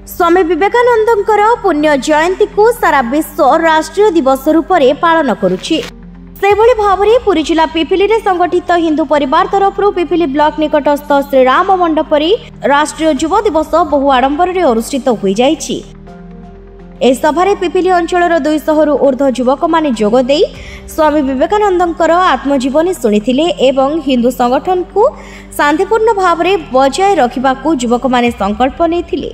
स्वामी विवेकानंदंकर पुण्य जयंती को सारा विश्व राष्ट्रीय दिवस रूप में पालन करुछि। सेभଳି भावरे पुरी जिला पिपिली रे संगठित हिंदू परिवार तरफ पिपिली ब्लॉक निकटस्थ श्रीराम मंडप राष्ट्रीय युव दिवस बहु आडंबर रे अनुष्ठित होई जाइछि। ए सभारे पिपिली अंचलर 200 रु ऊर्ध्व युवक माने जोग देई स्वामी विवेकानंदंकर आत्मजीवनी शुणिथिले एवं हिंदू संगठन को शांतिपूर्ण भावरे बजाय रखिबाकू युवक माने संकल्प नेथिले।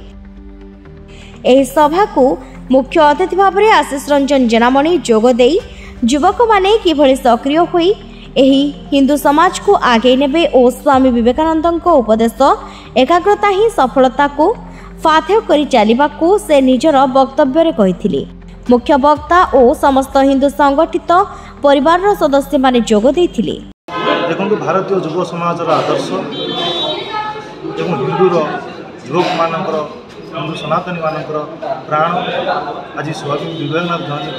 एही सभा को मुख्य अतिथि भावरे आशीष रंजन जेनामणि जोग देई युवक माने किभଳି सक्रिय होई एही हिंदू समाज को आगे नेबे और स्वामी विवेकानंद उपदेश एकाग्रता ही सफलता को फाथेव करी चलिबाकू से निजर वक्तव्य रे कहिथिले। मुख्य वक्ता और समस्त हिंदू संगठित परिवार सदस्य माने जोग देथिले। देखंतु भारतीय युव समाज आदर्श एवं हिंदूर युवक मानकर हिंदू सनातनी मानकर प्राण आज स्वामी विवेकानंद गांधी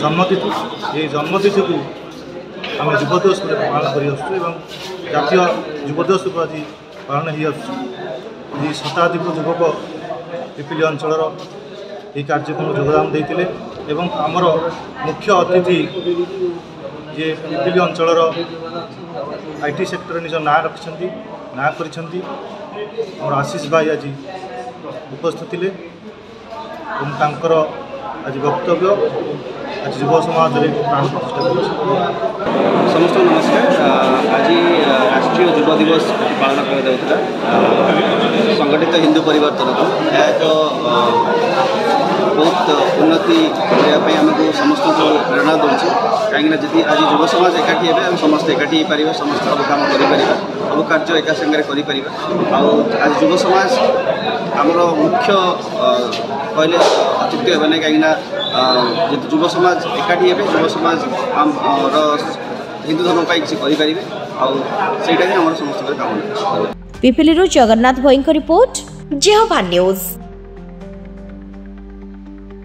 जन्मतिथि। ये जन्मतिथि को आम युव दिवस पालन कर जातीय युव दिवस को आज पालन हो शताधिक युवक पिपिली अंचल ये कार्यक्रम योगदान देते एवं आमर मुख्य अतिथि ये पिपिली अंचल आईटी सेक्टर निज ना रखिंट ना कर आशीष भाई आज उपस्थित थे आज वक्तव्य आज युव समाज प्राण प्रतिष्ठा समस्त नमस्कार। आज राष्ट्रीय युव दिवस पालन कर संगठित हिंदू परिवार तरफ एक बहुत उन्नति करने आमको समस्त प्रेरणा दूसरी कहीं जी आज युव समाज एकाठी हे समस्त एकाठी हो पार समस्त सब कम कर सब कार्य एका सागर कर आज युव समाज आमर मुख्य कहले अत्युक्ति हे ना कहीं युव समाज एकाठी हे युव समाज हिंदू धर्म पर किसी करें आईटा ही आम समस्त काम। पिपिली जगन्नाथ भोई रिपोर्ट जेहोभा न्यूज।